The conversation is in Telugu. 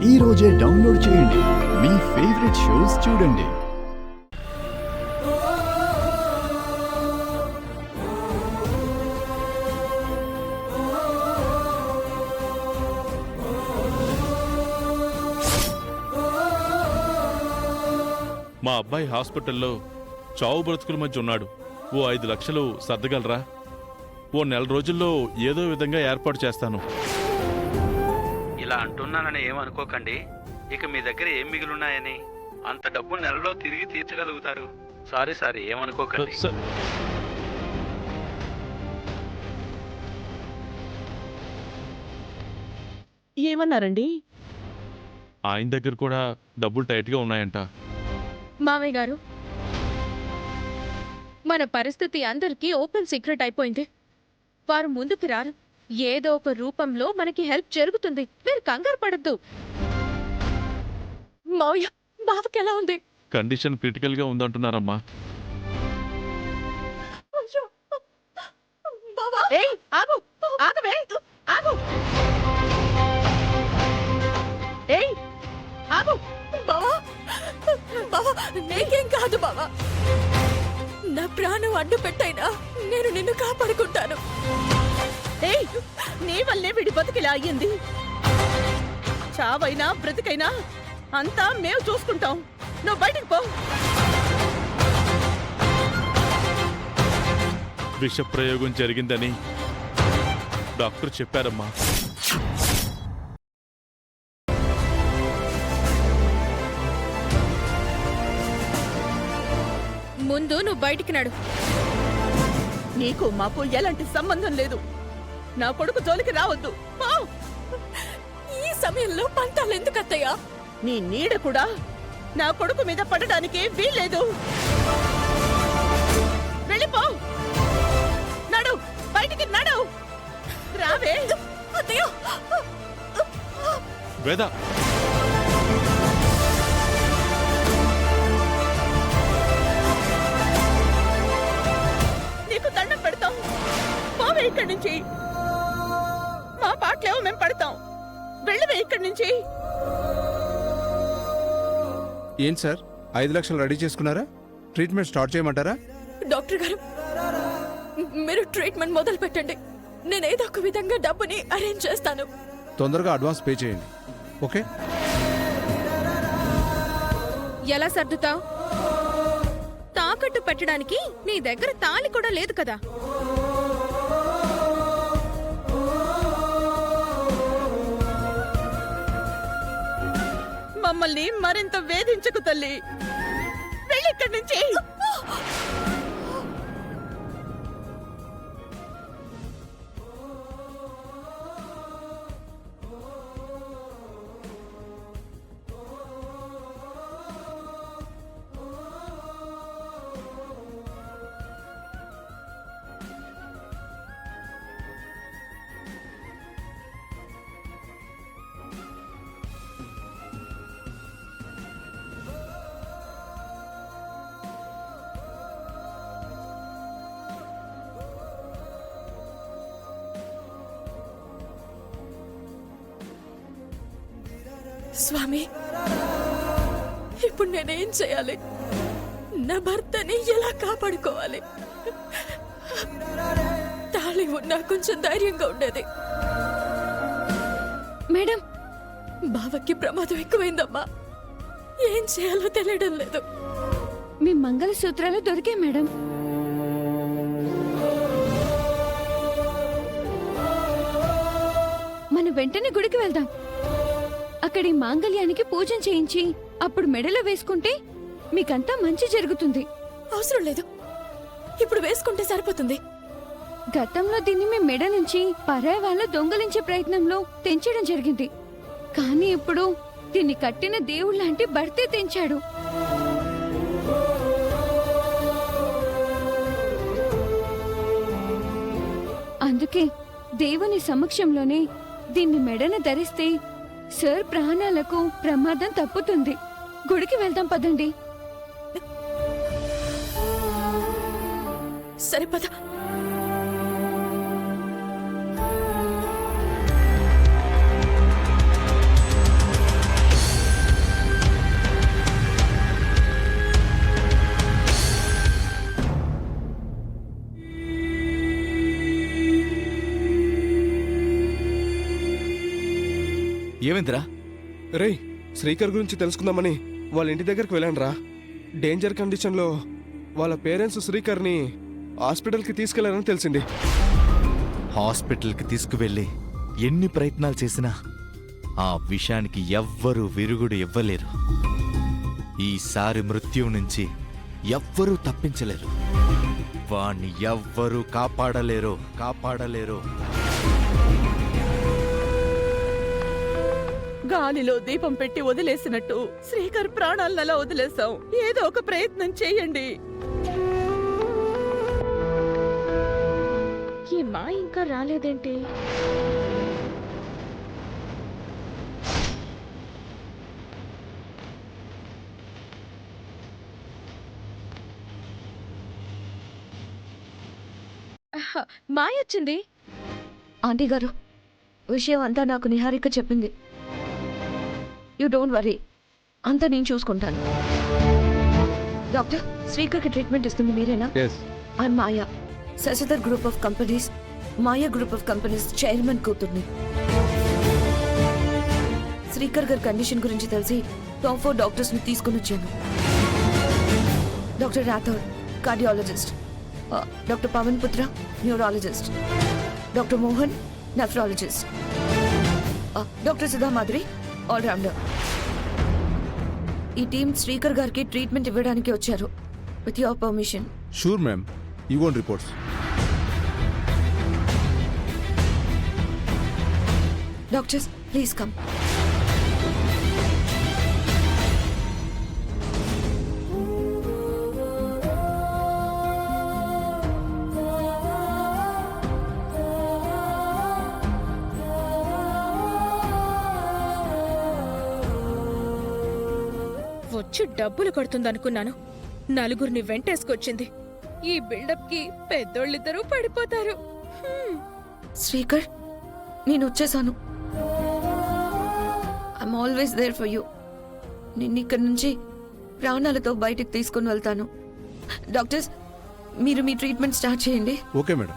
ఈ రోజే డౌన్లోడ్ చేయండి. మీ ఫేవరెట్ షోస్ చూడండి. మా అబ్బాయి హాస్పిటల్లో చావు బ్రతుకుల మధ్య ఉన్నాడు. ఓ 5 లక్షలు సర్దగలరా? ఓ నెల రోజుల్లో ఏదో విధంగా ఏర్పాటు చేస్తాను. ఇలా అంటున్నానని ఏమనుకోకండి. ఇక మీ దగ్గర ఏం మిగిలిన్నాయని? అంత డబ్బు నెలలో తిరిగి తీర్చగలుగుతారు. సారీ ఏమనుకోకండి. ఏమన్నారండి? ఆయన దగ్గర కూడా డబ్బులు టైట్గా ఉన్నాయంట. మామయ్య గారు, మన పరిస్థితి అందరికీ ఓపెన్ సీక్రెట్ అయిపోయింది. వారు ముందుకు రారు. ఏదో ఒక రూపంలో మనకి హెల్ప్ జరుగుతుంది. మీరు కంగారు పడద్దు. మావయ్య, బావకి ఎలా ఉంది? కండిషన్ క్రిటికల్గా ఉందంటున్నారమ్మా. ఏయ్, ఆగు! ఆగవే! ఆగు! ఏయ్, ఆగు! బావా, బావా, నీకేం కాదు బావా. నా ప్రాణం అడ్డు పెట్టైనా నేను నిన్ను కాపాడుకుంటాను. ఏయ్, నీ వల్లే వీడి బతుకిలా అయ్యింది. చావైనా బ్రతికైనా అంతా మేము చూసుకుంటాం. నువ్వు బయటికి పో. విష ప్రయోగం జరిగిందని డాక్టర్ చెప్పారమ్మా. ముందు నువ్వు బయటికి నడు. నీకు మాకు ఎలాంటి సంబంధం లేదు. నా కొడుకు జోలికి రావద్దు. పో. ఈ సమయంలో పంతాలు ఎందుకు అత్తయ్యా? నీ నీడ కూడా నా కొడుకు మీద పడడానికి వీల్లేదు. వెళ్ళిపో. నడు, బయటికి నడు. రావే. అత్తయ్య, వేద, నీకు దండం పెడతాం. పోవే ఇక్కడి నుంచి. మా పాటలేవో మేము పడతాం. వెళ్ళవే ఇక్కడి నుంచి. ఏంటి సార్, 5 లక్షలు రెడీ చేసుకున్నారా? ట్రీట్మెంట్ స్టార్ట్ చేయమంటారా? డాక్టర్ గారు, మీరు ట్రీట్మెంట్ మొదలు పెట్టండి. నేను ఏదో ఒక విధంగా డబ్బుని అరేంజ్ చేస్తాను. తొందరగా అడ్వాన్స్ పే చేయండి. ఓకే? ఎలా సర్దుతావు? తాకట్టు పెట్టడానికి నీ దగ్గర తాళి కూడా లేదు కదా. మమ్మల్ని మరింత వేధించకు తల్లి. వెళ్ళి ఇక్కడి నుంచి. స్వామి, ఇప్పుడు నేనేం చేయాలి? నా భర్తని ఎలా కాపాడుకోవాలి? తాళి ఉన్నా కొంచెం ధైర్యంగా ఉండేది. మేడం, బావకి ప్రమాదం ఎక్కువైందమ్మా. ఏం చేయాలో తెలియడం లేదు. మీ మంగళసూత్రాలు దొరికాయి మేడం. మనం వెంటనే గుడికి వెళ్దాం. అక్కడి మాంగళ్యానికి పూజ చేయించి అప్పుడు మెడలో వేసుకుంటే మీకంతా మంచి జరుగుతుంది. అవసరం లేదు, ఇప్పుడు వేసుకుంటే సరిపోతుంది. గతంలో దీన్ని మీ మెడ నుంచి పరాయి వాళ్ళ దొంగలించే ప్రయత్నంలో తెంచడం జరిగింది. కానీ ఇప్పుడు దీన్ని కట్టిన దేవుళ్ళంటి భర్తే తెంచాడు. అందుకే దేవుని సమక్షంలోనే దీన్ని మెడన ధరిస్తే సార్ ప్రాణాలకు ప్రమాదం తప్పుతుంది. గుడికి వెళ్దాం పదండి. సరే పద. ఏమైందిరా? రేయ్, శ్రీకర్ గురించి తెలుసుకుందామని వాళ్ళ ఇంటి దగ్గరికి వెళ్ళాను రా. డేంజర్ కండిషన్లో వాళ్ళ పేరెంట్స్ శ్రీకర్ని హాస్పిటల్కి తీసుకెళ్లారని తెలిసింది. హాస్పిటల్కి తీసుకువెళ్ళి ఎన్ని ప్రయత్నాలు చేసినా ఆ విషయానికి ఎవ్వరూ విరుగుడు ఇవ్వలేరు. ఈసారి మృత్యువు నుంచి ఎవ్వరూ తప్పించలేరు. వాణ్ణి ఎవ్వరూ కాపాడలేరు. గాలిలో దీపం పెట్టి వదిలేసినట్టు శ్రీకర్ ప్రాణాలను అలా వదిలేసాం. ఏదో ఒక ప్రయత్నం చేయండి. ఈ మా ఇంకా రాలేదేంటి? మాయ వచ్చింది. ఆంటీ గారు, విషయం అంతా నాకు నిహారిక చెప్పింది. యూ డోంట్ వరీ, అంతా నేను చూసుకుంటాను. డాక్టర్, శ్రీకర్కి ట్రీట్మెంట్ ఇస్తుంది మీరేనా? I'm Maya, Shashidhar group of companies, Maya group of companies chairman కూతుర్ని. శ్రీకర్ గారి కండిషన్ గురించి తెలిసి టాప్ 4 డాక్టర్స్ని తీసుకుని వచ్చాను. Doctor Rathod, cardiologist, doctor Pavan Putra, neurologist, doctor Mohan, nephrologist, doctor Sudha Madhuri, allrounder. ఈ టీం శ్రీకర్ గారికి ట్రీట్మెంట్ ఇవ్వడానికి వచ్చారు. With your permission. Sure ma'am, you want reports? Doctors, please come. వచ్చి డబ్బులు కడుతుందనుకున్నాను. నలుగురిని వెంటేసుకొచ్చింది. ఈ బిల్డప్ కి పెద్దోళ్ళిద్దరూ పడిపోతారు. శ్రీకర్, నేను వచ్చేసాను. I'm always there for you. నిన్ను ఇక్కడి నుంచి ప్రాణాలతో బయటికి తీసుకుని వెళ్తాను. డాక్టర్స్, మీరు మీ ట్రీట్మెంట్ స్టార్ట్ చేయండి. Okay madam.